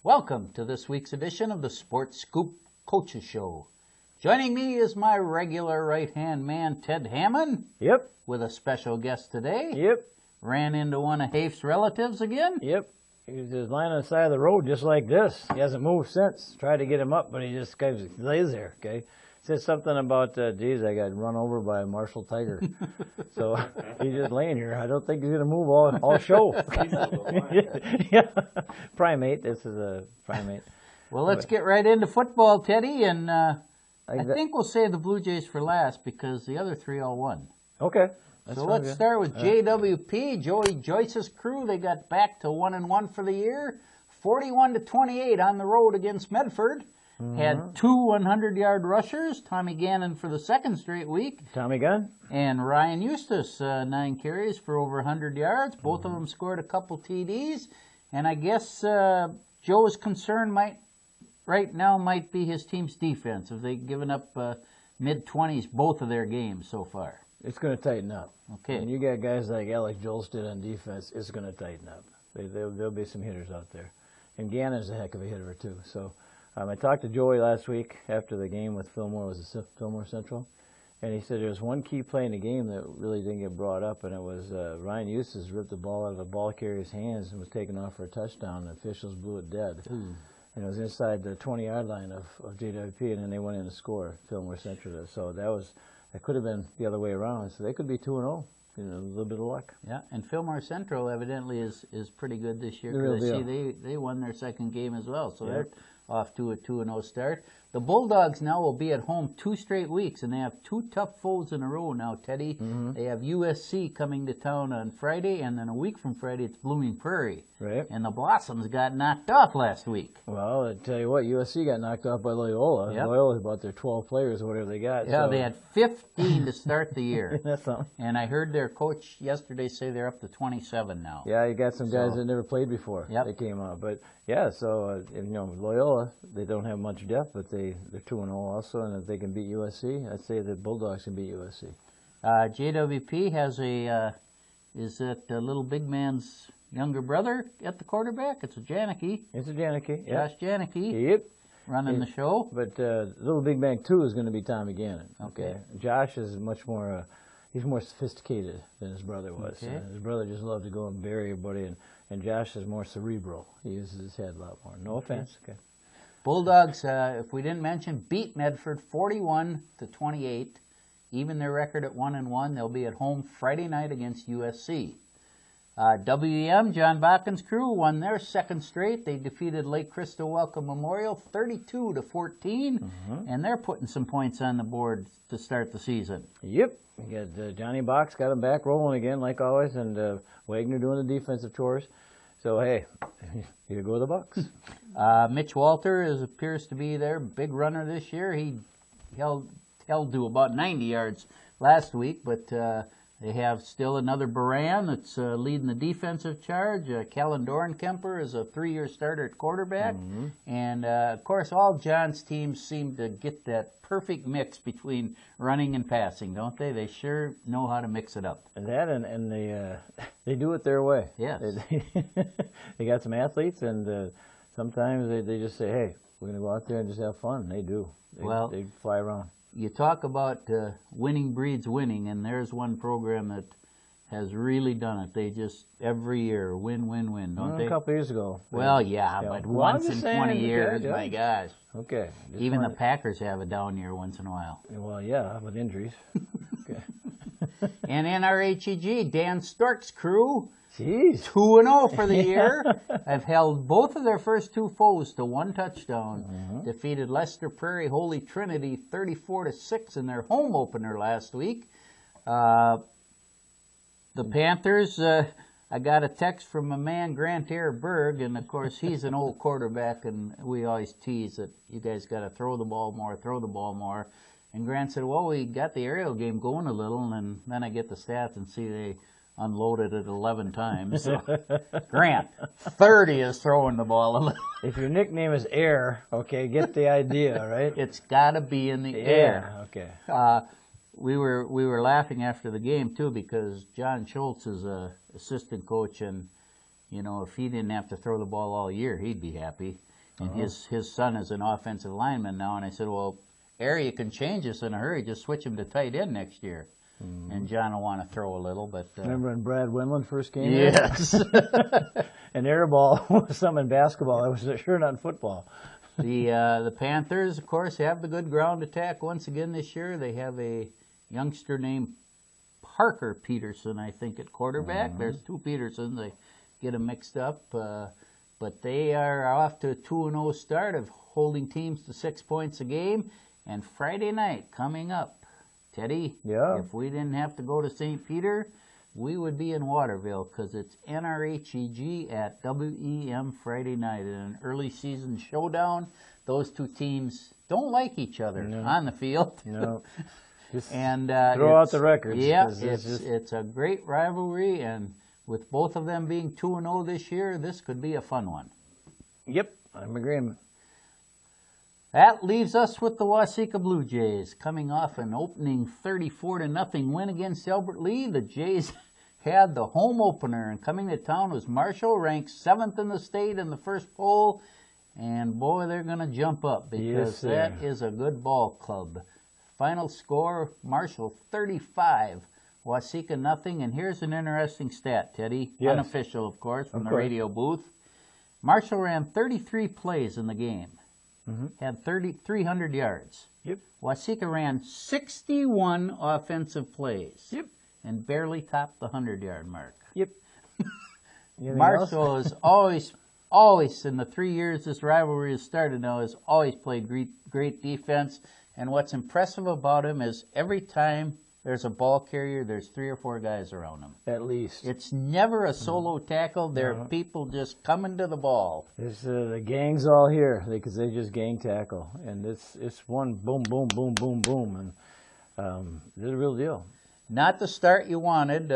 Welcome to this week's edition of the Sports Scoop Coaches Show. Joining me is my regular right-hand man, Ted Hammond. Yep. With a special guest today. Yep. Ran into one of Hafe's relatives again. Yep. He was just lying on the side of the road just like this. He hasn't moved since. Tried to get him up, but he just kind of lays there, okay? Said something about, geez, I got run over by a martial tiger. So he's just laying here. I don't think he's going to move all show. Yeah. Primate. This is a primate. Well, let's get right into football, Teddy, and I think we'll save the Blue Jays for last because the other three all won. Okay. So let's start with JWP, Joey Joyce's crew. They got back to 1-1 for the year, 41-28 on the road against Medford. Had two 100-yard rushers, Tommy Gannon for the second straight week. Tommy Gunn. And Ryan Eustace, 9 carries for over 100 yards. Both of them scored a couple TDs. And I guess Joe's concern right now might be his team's defense. If they've given up mid-20s both of their games so far. It's going to tighten up. Okay. And you got guys like Alex Jolsted on defense, it's going to tighten up. There'll be some hitters out there. And Gannon's a heck of a hitter, too. So I talked to Joey last week after the game with Fillmore, was it Fillmore Central? And he said there was one key play in the game that really didn't get brought up, and it was Ryan Eustace ripped the ball out of the ball carrier's hands and was taken off for a touchdown, and officials blew it dead. And it was inside the 20-yard line of JWP, and then they went in to score, Fillmore Central. So that could have been the other way around. So they could be 2-0. A little bit of luck. Yeah, and Fillmore Central evidently is pretty good this year. Real I see they won their second game as well, so they're off to a 2-0 start. The Bulldogs now will be at home 2 straight weeks, and they have 2 tough foes in a row now, Teddy. They have USC coming to town on Friday, and then a week from Friday it's Blooming Prairie. Right. And the Blossoms got knocked off last week. Well, I tell you what, USC got knocked off by Loyola. Yep. Loyola's about their 12 players or whatever they got. Yeah, so. they had 15 to start the year. That's something. And I heard their coach yesterday say they're up to 27 now. Yeah, you got some guys that never played before. Yep. They came out. But, yeah, so, Loyola, they don't have much depth, but they're 2-0 also, and if they can beat USC, I'd say the Bulldogs can beat USC. JWP has is that the little big man's younger brother at the quarterback? It's a Janicki. It's a Janicki. Josh Janicki. Yep. Running the show. But little big man 2 is going to be Tommy Gannon. Okay. Josh is much more, he's more sophisticated than his brother was. Okay. His brother just loved to go and bury everybody, and Josh is more cerebral. He uses his head a lot more. No offense. Okay. Bulldogs, if we didn't mention, beat Medford 41-28. Even their record at 1-1. They'll be at home Friday night against USC. WEM, John Botkin's crew, won their second straight. They defeated Lake Crystal Welcome Memorial 32-14, and they're putting some points on the board to start the season. Yep. You got Johnny Box got him back rolling again, like always, and Wagner doing the defensive chores. So, hey, here go the Bucks. Mitch Walter appears to be their big runner this year. He held to about 90 yards last week, but they have still another Baran that's leading the defensive charge. Kellen Dorenkemper is a 3-year starter at quarterback. And, of course, all John's teams seem to get that perfect mix between running and passing, don't they? They sure know how to mix it up. That and they do it their way. Yes. They got some athletes, and sometimes they just say, hey, we're going to go out there and just have fun. They do. They fly around. You talk about winning breeds winning, and there's one program that has really done it. They just, every year, win, don't they? A couple years ago. Well, yeah, but once in 20 years, my gosh. Okay. Even the Packers have a down year once in a while. Well, yeah, with injuries. Okay. And NRHEG, Dan Stork's crew, Jeez. 2-0 for the year, have held both of their first 2 foes to 1 touchdown. Defeated Leicester Prairie Holy Trinity 34-6 in their home opener last week. The Panthers, I got a text from my man Grant Berg, and of course he's an old quarterback, and we always tease that you guys got to throw the ball more. And Grant said, well, we got the aerial game going a little, and then I get the stats and see they unloaded it 11 times. So, Grant, 30 is throwing the ball a little. If your nickname is Air, okay, get the idea, right? It's got to be in the air. Okay. We were laughing after the game too because John Schultz is a assistant coach, and you know, if he didn't have to throw the ball all year, he'd be happy. And his son is an offensive lineman now, and I said, well, Harry, you can change this in a hurry. Just switch him to tight end next year. And John will want to throw a little, but... Remember when Brad Winland first came yes. in? An air ball was something in basketball. It was sure not in football. The Panthers, of course, have the good ground attack once again this year. They have a youngster named Parker Peterson, I think, at quarterback. There's two Petersons. I get them mixed up. But they are off to a 2-0 start of holding teams to 6 points a game. And Friday night coming up, Teddy, if we didn't have to go to St. Peter, we would be in Waterville because it's NRHEG at WEM Friday night in an early season showdown. Those two teams don't like each other on the field. No. And throw out the records. Yeah, it's a great rivalry, and with both of them being 2-0 this year, this could be a fun one. Yep, I'm in agreement. That leaves us with the Waseca Blue Jays. Coming off an opening 34-0 win against Albert Lee, the Jays had the home opener, and coming to town was Marshall, ranked 7th in the state in the first poll, and boy, they're going to jump up because that is a good ball club. Final score, Marshall 35, Waseca 0, and here's an interesting stat, Teddy, unofficial, of course, from the radio booth. Marshall ran 33 plays in the game. Had 300 yards. Waseca ran 61 offensive plays. And barely topped the 100-yard mark. Marshall has always, in the 3 years this rivalry has started now, has always played great defense. And what's impressive about him is every time there's a ball carrier, there's 3 or 4 guys around him. At least. It's never a solo tackle. There are people just coming to the ball. There's the gang's all here because they just gang tackle. And it's one boom, boom, boom, boom, boom. And it's a real deal. Not the start you wanted.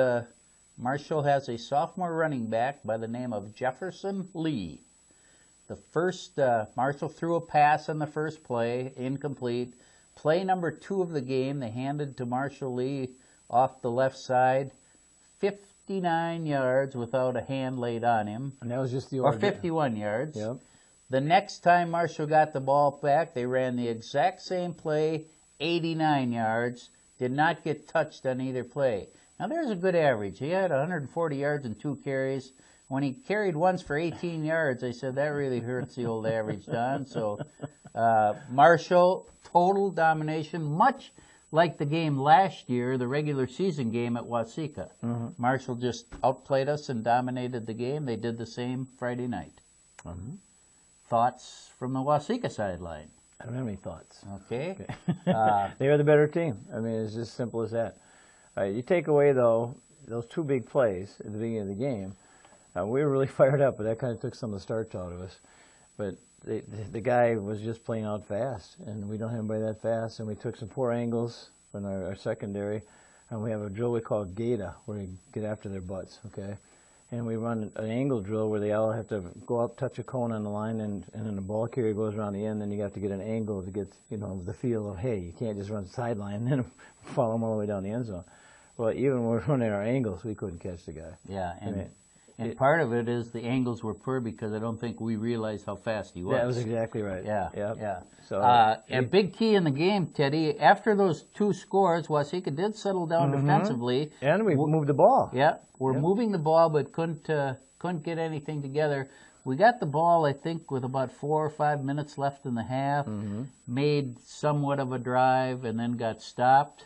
Marshall has a sophomore running back by the name of Jefferson Lee. The first, Marshall threw a pass on the first play, incomplete. Play number 2 of the game, they handed to Marshall Lee off the left side, 59 yards without a hand laid on him. And that was just the order. Or 51 yards. Yep. The next time Marshall got the ball back, they ran the exact same play, 89 yards, did not get touched on either play. Now there's a good average. He had 140 yards and 2 carries. When he carried once for 18 yards, I said, that really hurts the old average, Don. So Marshall, total domination, much like the game last year, the regular season game at Waseca. Marshall just outplayed us and dominated the game. They did the same Friday night. Thoughts from the Waseca sideline? I don't have any thoughts. Okay. They are the better team. I mean, it's just simple as that. You take away, though, those 2 big plays at the beginning of the game. We were really fired up, but that kind of took some of the starch out of us. But the guy was just playing out fast, and we don't have anybody that fast. And we took some poor angles in our secondary, and we have a drill we call Gata, where we get after their butts, okay? And we run an angle drill where they all have to go up, touch a cone on the line, and then the ball carrier goes around the end, and you have to get an angle to get, the feel of, hey, you can't just run the sideline and then follow them all the way down the end zone. Well, even when we're running our angles, we couldn't catch the guy. Yeah, and part of it is the angles were poor because I don't think we realized how fast he was. That was exactly right. Yeah. So, a big key in the game, Teddy, after those 2 scores, Waseca did settle down defensively. And we moved the ball. Yeah, we're moving the ball but couldn't get anything together. We got the ball, I think, with about 4 or 5 minutes left in the half, made somewhat of a drive, and then got stopped.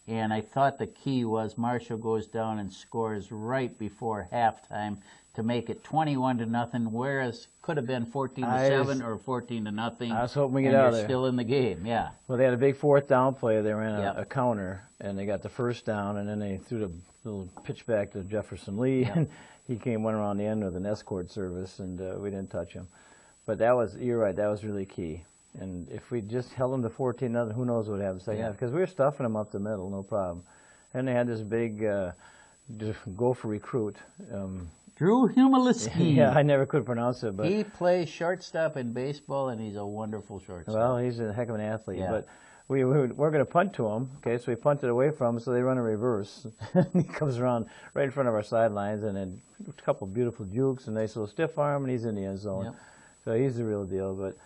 And I thought the key was Marshall goes down and scores right before halftime to make it 21-0, whereas could have been 14-7 or 14-0. I was hoping we get out of there. Still in the game, yeah. Well, they had a big 4th down play. They ran a counter, and they got the first down, and then they threw the little pitch back to Jefferson Lee, and he went around the end with an escort service, and we didn't touch him. But you're right, that was really key. And if we just held them to 14-0, who knows what would happen second half? Because we were stuffing them up the middle, no problem. And they had this big gopher recruit. Drew Humiliski. Yeah, I never could pronounce it. But he plays shortstop in baseball, and he's a wonderful shortstop. Well, he's a heck of an athlete. Yeah. we're going to punt to him. Okay, so we punted away from him, so they run a reverse. He comes around right in front of our sidelines, and then a couple beautiful jukes, a nice little stiff arm, and he's in the end zone. Yep. So he's the real deal. But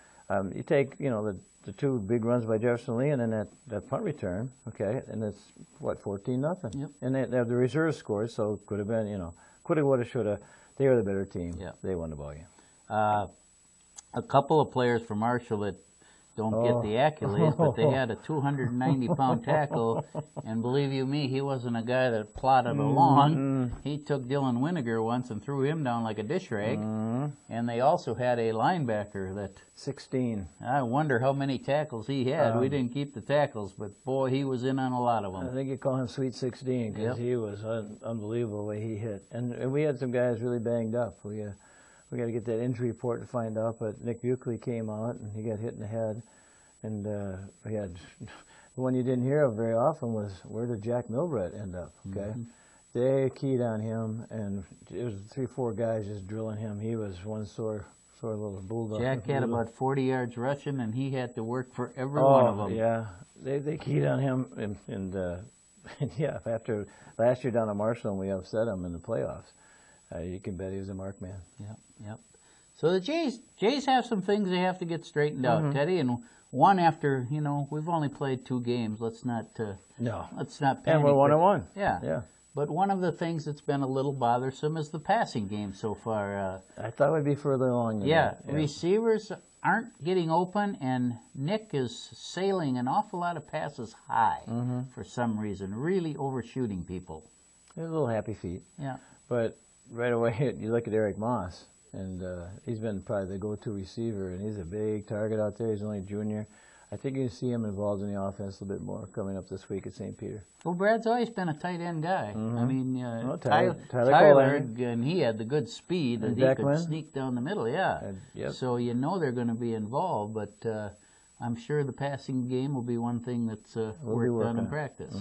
you take, the two big runs by Jefferson Lee, and then that punt return. Okay, and it's what 14-0. Yep. And they have the reserve scores, so it could have been, coulda, woulda, shoulda. They were the better team. Yep. They won the ball game. A couple of players from Marshall that don't get the accolades, but they had a 290-pound tackle, and believe you me, he wasn't a guy that plodded along. He took Dylan Winiger once and threw him down like a dish rag, and they also had a linebacker that 16. I wonder how many tackles he had. We didn't keep the tackles, but boy, he was in on a lot of them. I think you call him Sweet 16 because he was unbelievable the way he hit. And we had some guys really banged up. We got to get that injury report to find out, but Nick Buckley came out and he got hit in the head. And we had the one you didn't hear of very often was, where did Jack Milbrett end up? Okay, they keyed on him, and it was 3-4 guys just drilling him. He was one sore little bulldog. Jack had about 40 yards rushing, and he had to work for every one of them. Yeah, they keyed on him, and yeah, after last year down at Marshall, we upset him in the playoffs. You can bet he was a mark man. Yep. So the Jays have some things they have to get straightened out, Teddy, and one after, we've only played 2 games. Let's not panic. And we're 1-1. Yeah. But one of the things that's been a little bothersome is the passing game so far. I thought we'd be further along than that. Receivers aren't getting open, and Nick is sailing an awful lot of passes high for some reason, really overshooting people. There's a little happy feet. Yeah. But right away, you look at Eric Moss, and he's been probably the go-to receiver, and he's a big target out there. He's only a junior. I think you see him involved in the offense a little bit more coming up this week at St. Peter. Well, Brad's always been a tight end guy. I mean, Tyler and he had the good speed that he could sneak down the middle. Yeah. So they're going to be involved, but I'm sure the passing game will be one thing that's worked on in practice.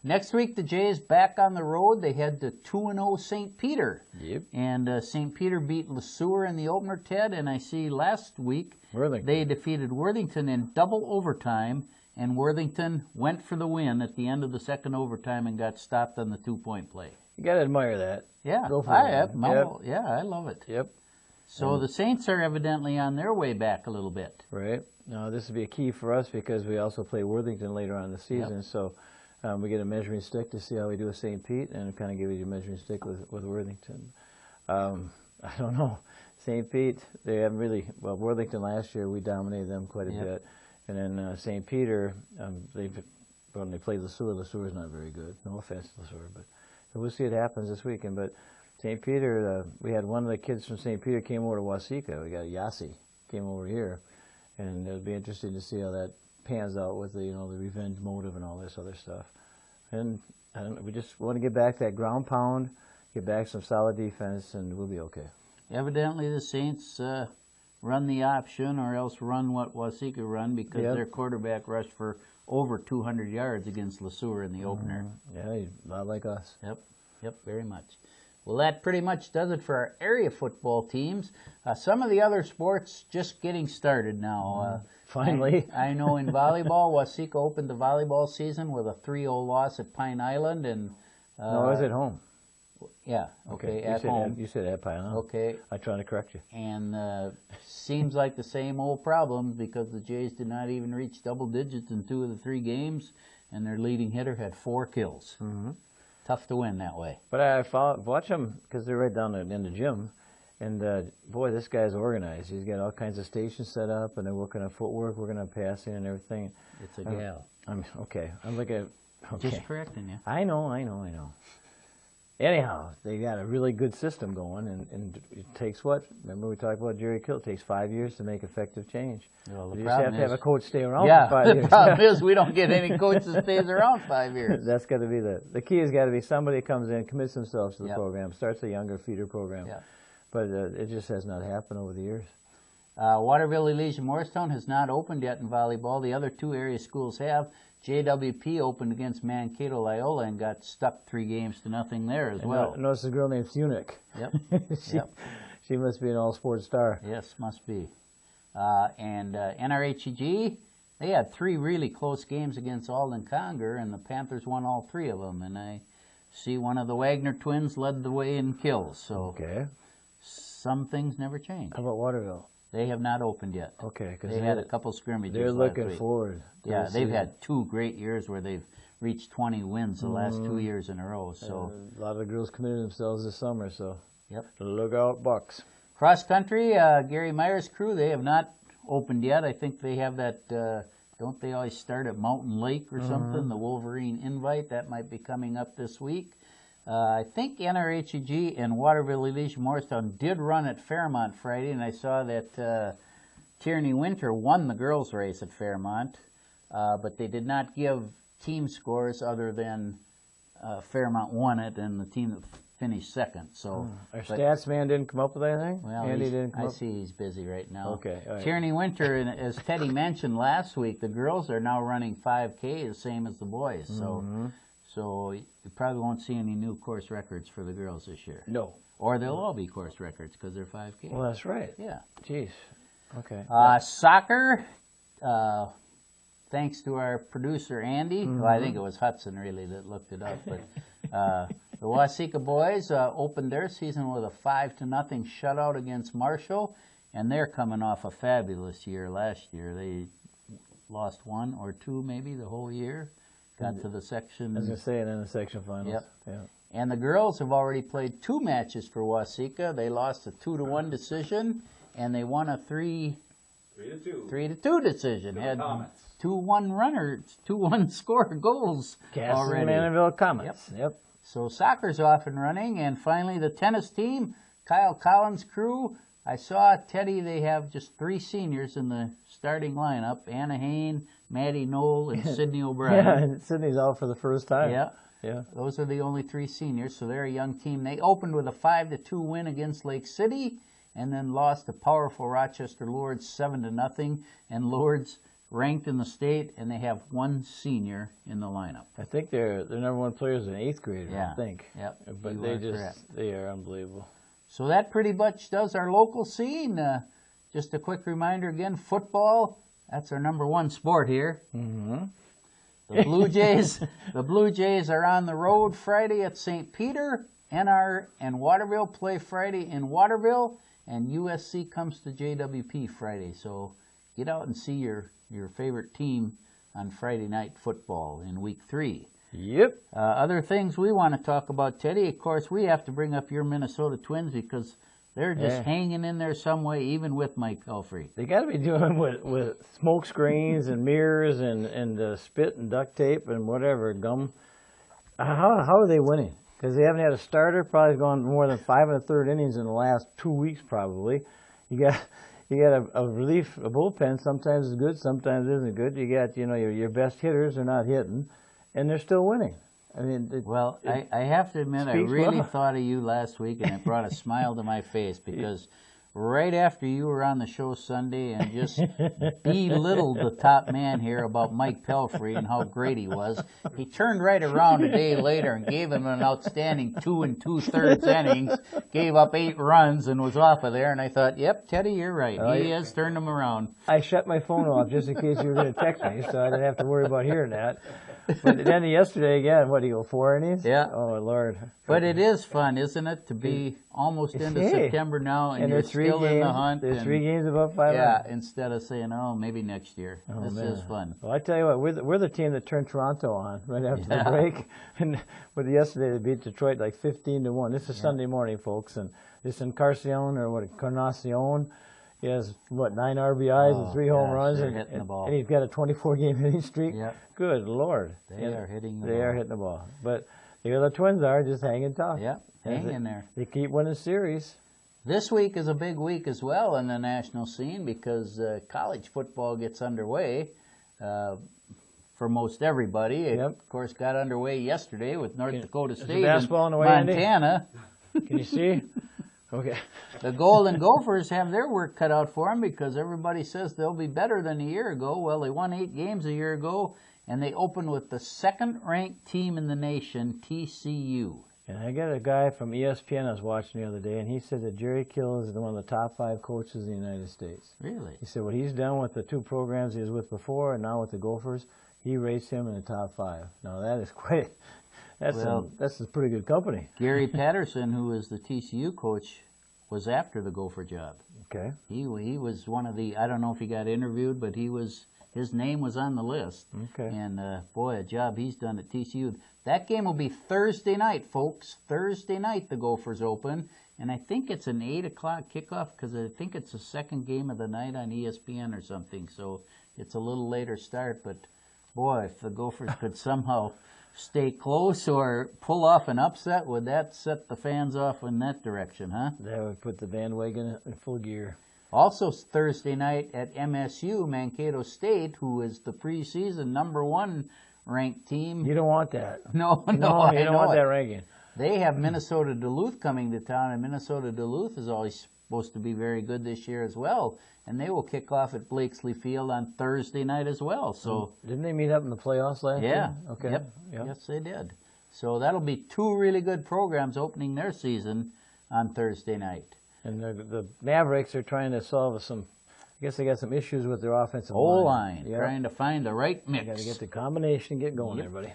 Next week, the Jays back on the road. They head to 2-0 St. Peter. Yep. And St. Peter beat LeSueur in the opener, Ted. And I see last week they defeated Worthington in double overtime, and Worthington went for the win at the end of the second overtime and got stopped on the 2-point play. You got to admire that. Yeah. Go for it. Yeah, I love it. Yep. So the Saints are evidently on their way back a little bit. Right. Now, this will be a key for us because we also play Worthington later on in the season. So we get a measuring stick to see how we do with St. Pete, and kind of give you a measuring stick with Worthington. I don't know. St. Pete, they haven't really, Worthington last year, we dominated them quite a bit. And then St. Peter, when they played LeSueur's not very good. No offense to LeSueur, but we'll see what happens this weekend. But St. Peter, we had one of the kids from St. Peter came over to Waseca. We got Yasi, came over here. And it'll be interesting to see how that pans out with the revenge motive and all this other stuff. And we just want to get back that ground pound, get back some solid defense, and we'll be okay. Evidently the Saints run the option or else run what Waseca run because their quarterback rushed for over 200 yards against LeSueur in the opener. Yeah, he's a lot like us. Yep, very much. Well, that pretty much does it for our area football teams. Some of the other sports just getting started now. Finally. I know in volleyball, Waseca opened the volleyball season with a 3-0 loss at Pine Island. And no, I was at home. Yeah, okay, at home. You said at Pine Island. Okay. I'm trying to correct you. And seems like the same old problems because the Jays did not even reach double digits in 2 of the 3 games, and their leading hitter had 4 kills. Tough to win that way. But I watch them because they're right down in the gym. And, boy, this guy's organized. He's got all kinds of stations set up, and they're working on footwork, working on passing and everything. It's a gal. Okay. I'm looking at... Okay. Just correcting you. I know. Anyhow, they got a really good system going, and it takes what? Remember we talked about Jerry Kill? It takes 5 years to make effective change. Well, you just have to have a coach stay around for 5 years. The problem is we don't get any coach that stays around 5 years. That's got to be the key has got to be somebody comes in, commits themselves to the program, starts a younger feeder program. But it just has not happened over the years. Waterville, Elysian, Morristown has not opened yet in volleyball. The other 2 area schools have. JWP opened against Mankato Loyola and got stuck 3-0 there as well. Notice a girl named Thunick. Yep. She must be an all-sport star. Yes, must be. And NRHEG, They had 3 really close games against Alden Conger, and the Panthers won all 3 of them. And I see one of the Wagner twins led the way in kills. So some things never change. How about Waterville? They have not opened yet. Okay, because they had a couple scrimmages. They're looking last week. forward. Yeah, they've had 2 great years where they've reached 20 wins the last 2 years in a row. So a lot of the girls committed themselves this summer. So yep. Look out, Bucks. Cross country, Gary Meyer's crew. They have not opened yet. I think they have that. Don't they always start at Mountain Lake or something? The Wolverine Invite that might be coming up this week. I think NRHEG and Waterville Elise Morristown did run at Fairmont Friday, and I saw that Tierney Winter won the girls' race at Fairmont, but they did not give team scores other than Fairmont won it and the team that finished second. So our stats man didn't come up with anything? Well, Andy didn't come I up? see he's busy right now. Okay. All right. Tierney Winter, and as Teddy mentioned last week, the girls are now running 5K, the same as the boys. So you probably won't see any new course records for the girls this year. No. Or they'll all be course records because they're 5K. Well, that's right. Yeah. Jeez. Okay. Soccer, thanks to our producer, Andy. Well, I think it was Hudson, really, that looked it up. But the Waseca boys opened their season with a 5-0 shutout against Marshall, and they're coming off a fabulous year last year. They lost 1 or 2 maybe the whole year. Got to the section. I was going to say it in the section finals. Yep. Yeah. And the girls have already played 2 matches for Waseca. They lost a 2-1 decision, and they won a 3-2 decision. Had 2-1 runners, 2-1 score goals already. Manaville Comets. Yep. So soccer's off and running, and finally the tennis team, Kyle Collins' crew. I saw Teddy. They have just 3 seniors in the starting lineup: Anna Hain, Maddie Knoll, and Sydney O'Brien. Yeah, and Sydney's out for the first time. Yeah. Yeah. Those are the only 3 seniors, so they're a young team. They opened with a 5-2 win against Lake City, and then lost to powerful Rochester Lourdes 7-0. And Lourdes ranked in the state, and they have 1 senior in the lineup. I think they're number 1 players in 8th grade. Yeah. I think. Yep. But they are unbelievable. So that pretty much does our local scene. Just a quick reminder again: football. That's our number 1 sport here. The Blue Jays. The Blue Jays are on the road Friday at St. Peter. NR and Waterville play Friday in Waterville, and USC comes to JWP Friday. So get out and see your favorite team on Friday night football in week 3. Yep. Other things we want to talk about, Teddy. Of course, we have to bring up your Minnesota Twins because they're just hanging in there some way, even with Mike Pelfrey. They got to be doing with smoke screens and mirrors and spit and duct tape and whatever gum. How are they winning? Because they haven't had a starter. Probably gone more than 5 1/3 innings in the last 2 weeks. Probably. You got a relief, a bullpen. Sometimes is good, sometimes isn't good. You got your best hitters are not hitting, and they're still winning. I mean, I have to admit, I really thought of you last week, and it brought a smile to my face because right after you were on the show Sunday and just belittled the top man here about Mike Pelfrey and how great he was, he turned right around a day later and gave him an outstanding 2 2/3 innings, gave up 8 runs, and was off of there. And I thought, yep, Teddy, you're right. He has turned him around. I shut my phone off just in case you were going to text me, so I didn't have to worry about hearing that. But then yesterday again, what do you go, 4 innings? Yeah. Oh, Lord. But it is fun, isn't it, to be almost into September now and you're still in the hunt. There's 3 games above 500. Yeah, instead of saying, oh, maybe next year. This is fun. Well, I tell you what, we're the team that turned Toronto on right after the break. And with yesterday, they beat Detroit like 15-1. This is Sunday morning, folks. And this Encarnacion, or Encarnacion, he has, 9 RBIs and 3 home runs, and he's got a 24-game hitting streak. Yep. Good Lord. They are hitting the ball. They are hitting the ball. But the other Twins are just hanging tough. Yep, hang in there. They keep winning series. This week is a big week as well in the national scene because college football gets underway for most everybody. It, of course, got underway yesterday with North Dakota State and Montana. Can you see? Okay. The Golden Gophers have their work cut out for them because everybody says they'll be better than a year ago. Well, they won 8 games a year ago, and they opened with the 2nd-ranked team in the nation, TCU. And I got a guy from ESPN I was watching the other day, and he said that Jerry Kill is one of the top 5 coaches in the United States. Really? He said what he's done with the 2 programs he was with before and now with the Gophers, he rates him in the top 5. Now that is quite, that's a pretty good company. Gary Patterson, who is the TCU coach, was after the Gopher job. Okay. He was one of the, I don't know if he got interviewed, but his name was on the list. Okay. And boy, a job he's done at TCU. That game will be Thursday night, folks. Thursday night the Gophers open. And I think it's an 8 o'clock kickoff because I think it's the second game of the night on ESPN or something. So it's a little later start. But boy, if the Gophers could somehow stay close or pull off an upset, would that set the fans off in that direction, huh? That would put the bandwagon in full gear. Also Thursday night at MSU, Mankato State, who is the preseason number 1 ranked team. You don't want that. No, you don't want that ranking. They have Minnesota Duluth coming to town, and Minnesota Duluth is always supposed to be very good this year as well. And they will kick off at Blakesley Field on Thursday night as well. So didn't they meet up in the playoffs last year? Yeah. Okay. Yep. Yep. Yes, they did. So that'll be 2 really good programs opening their season on Thursday night. And the Mavericks are trying to solve some. I guess they got some issues with their offensive line. Yep. Trying to find the right mix. Got to get the combination, get going, Yep. everybody.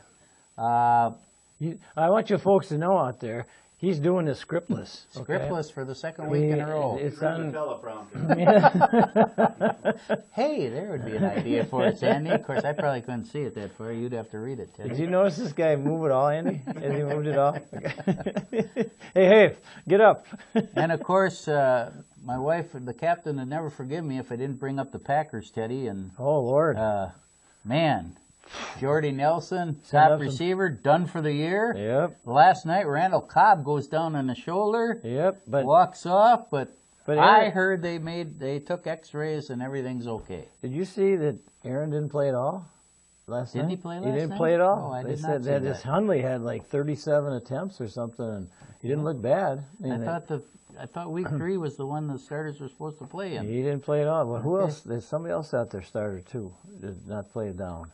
Uh, I want you folks to know out there, he's doing this scriptless. Scriptless for the second week in a row. It's on. Hey, there would be an idea for it, Andy. Of course, I probably couldn't see it that far. You'd have to read it, Ted. Did you notice this guy move it all, Andy? Has he moved it all? Hey, get up. And of course, my wife, the captain, would never forgive me if I didn't bring up the Packers, Teddy. And Oh, Lord. man, Jordy Nelson, top receiver, done for the year. Yep. Last night, Randall Cobb goes down on the shoulder. Yep. Walks off, but Aaron, I heard they took X-rays and everything's okay. Did you see that Aaron didn't play at all last night? Didn't he play last night? He didn't play at all. Oh, I they did said not see that his Hundley had like 37 attempts or something, and he didn't look bad. I thought week 3 was the one the starters were supposed to play in. He didn't play at all. Well, who else? There's somebody else out there starter too. Did not play it down.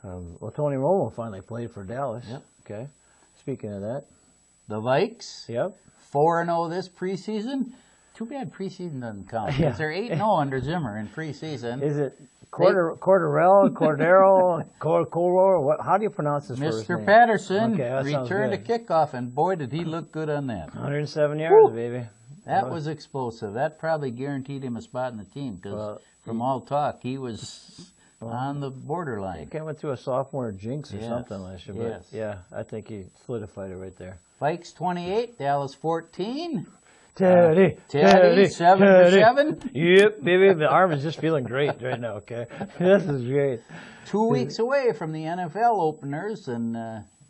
Well, Tony Romo finally played for Dallas. Yep. Okay. Speaking of that. The Vikes. Yep. 4-0 this preseason. Too bad preseason doesn't count. Yeah. They're 8-0 under Zimmer in preseason. Is it Cordero? What? How do you pronounce his first name? Mr. Patterson Okay, returned to kickoff, and boy, did he look good on that. 107 yards, Woo! baby. That was explosive. That probably guaranteed him a spot in the team because from all talk, he was on the He borderline. went through a sophomore jinx or Yes, something last year. But yes. yeah, I think he solidified it right there. Vikes 28, Dallas 14. Teddy, 7-7. Yep, baby. The arm is just feeling great right now, okay? This is great. 2 weeks away from the NFL openers, and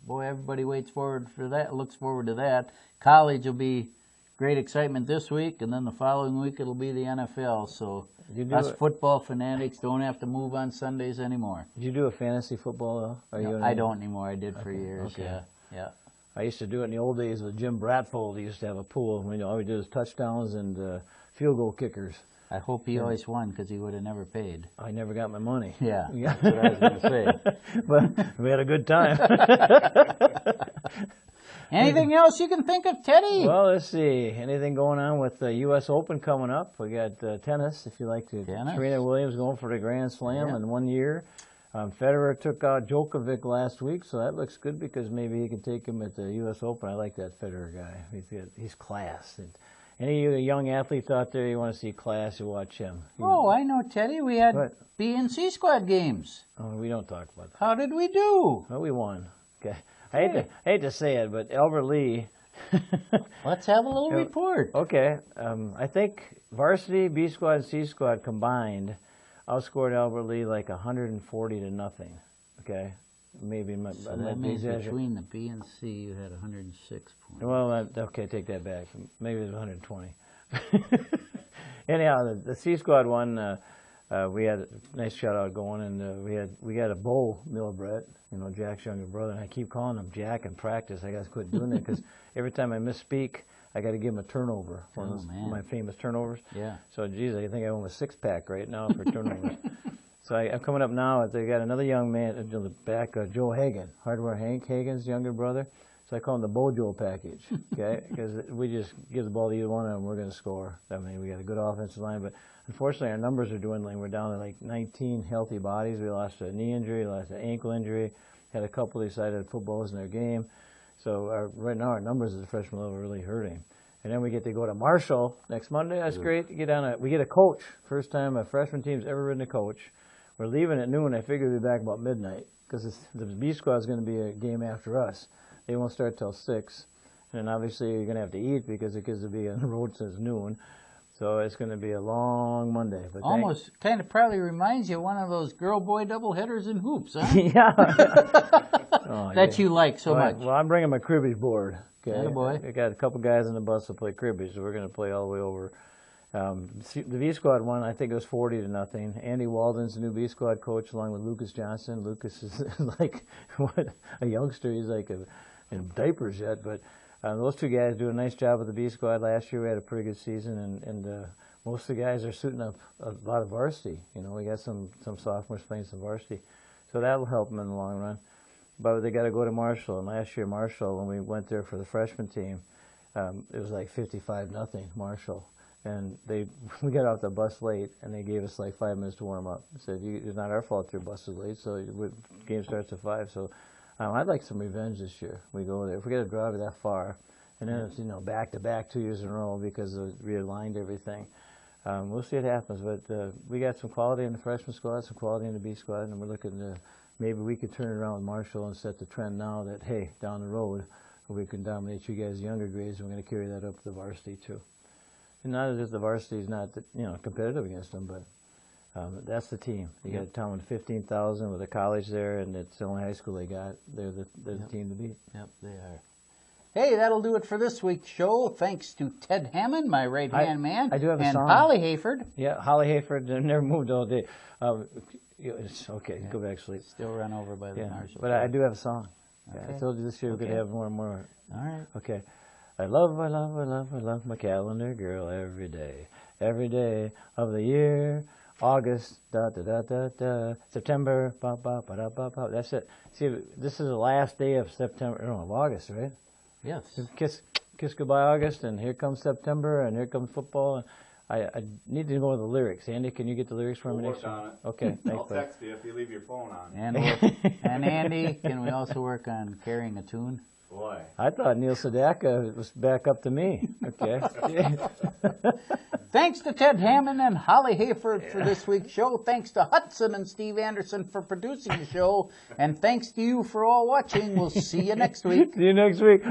boy, everybody looks forward to that. College will be great excitement this week, and then the following week it'll be the NFL. So us football fanatics don't have to move on Sundays anymore. Did you do a fantasy football, though? No, I don't anymore. I did for years, okay. Yeah. I used to do it in the old days with Jim Bratfold. He used to have a pool. All we did was touchdowns and field goal kickers. I hope he always won because he would have never paid. I never got my money. Yeah, that's what I was going to say. But we had a good time. Anything else you can think of, Teddy? Well, let's see. Anything going on with the U.S. Open coming up? We got tennis, if you like to. Tennis. Serena Williams going for the Grand Slam in 1 year. Federer took out Djokovic last week, so that looks good because maybe he can take him at the U.S. Open. I like that Federer guy. He's class. And any young athletes out there you want to see class, you watch him. Oh, I know, Teddy. We had B and C squad games. Oh, we don't talk about that. How did we do? Well, we won. Okay. I hate to say it, but Albert Lee. Let's have a little report. Okay. I think varsity, B squad, and C squad combined outscored Albert Lee like 140 to nothing. Okay. Maybe so that means between the B and C you had 106 points. Well, okay, take that back. Maybe it was 120. Anyhow, the C squad won. We had a nice shout out going, and we got a Bo Milbret, Jack's younger brother, and I keep calling him Jack in practice. I got to quit doing that because every time I misspeak, I got to give him a turnover. One of my famous turnovers. Yeah. So, geez, I think I own a 6-pack right now for turnovers. So I'm coming up now. They got another young man in the back, Joe Hagan, Hardware Hank Hagan's younger brother. So I call them the Bojo package, okay? Because we just give the ball to either one of them, we're going to score. I mean, we got a good offensive line, but unfortunately our numbers are dwindling. We're down to like 19 healthy bodies. We lost a knee injury, lost an ankle injury, had a couple decided footballs in their game. So right now our numbers at the freshman level are really hurting. And then we get to go to Marshall next Monday. That's great. We get a coach. First time a freshman team's ever ridden a coach. We're leaving at noon. I figure we'll be back about midnight because the B squad is going to be a game after us. They won't start till 6. And then obviously you're going to have to eat because the kids will be on the road since noon. So it's going to be a long Monday. But almost kind of probably reminds you of one of those girl-boy doubleheaders in hoops, huh? Yeah. That you like so much. Well, I'm bringing my cribbage board. Okay. Attaboy. I got a couple guys on the bus that play cribbage, so we're going to play all the way over. The V squad won, I think it was 40-0. Andy Walden's the new V squad coach, along with Lucas Johnson. Lucas is like a youngster. He's like in diapers yet, but those two guys do a nice job with the B squad. Last year we had a pretty good season, and most of the guys are suiting up a lot of varsity. You know, we got some sophomores playing some varsity, so that'll help them in the long run. But they got to go to Marshall, and last year Marshall, when we went there for the freshman team, it was like 55-0 Marshall, and we got off the bus late, and they gave us like 5 minutes to warm up. They said, it's not our fault your bus is late, so the game starts at 5. So I'd like some revenge this year. We go there. If we got to drive it that far, and then it's back-to-back 2 years in a row because we realigned everything. We'll see what happens, but we got some quality in the freshman squad, some quality in the B squad, and we're looking to maybe we could turn it around with Marshall and set the trend now that, hey, down the road, we can dominate you guys' younger grades, and we're going to carry that up to the varsity too. And not just the varsity is not competitive against them, but that's the team. You got a town with 15,000 with a college there, and it's the only high school they got. They're the team to beat. Yep, they are. Hey, that'll do it for this week's show. Thanks to Ted Hammond, my right-hand man, I do have a song. And Holly Hayford. Yeah, Holly Hayford never moved all day. It's okay, go back to sleep. Still run over by the Marshall. But I do have a song. Okay. I told you this year we're going to have more and more. All right. Okay. I love my calendar girl every day of the year. August, September, That's it. See, this is the last day of September, of August, right? Yes. Kiss goodbye, August, and here comes September, and here comes football. I need to know the lyrics. Andy, can you get the lyrics for me next week? We'll work on it. Okay, thanks. I'll text you if you leave your phone on. And Andy, can we also work on carrying a tune? Boy. I thought Neil Sedaka was back up to me. Okay. Thanks to Ted Hammond and Holly Hayford for this week's show. Thanks to Hudson and Steve Anderson for producing the show. And thanks to you for all watching. We'll see you next week. See you next week.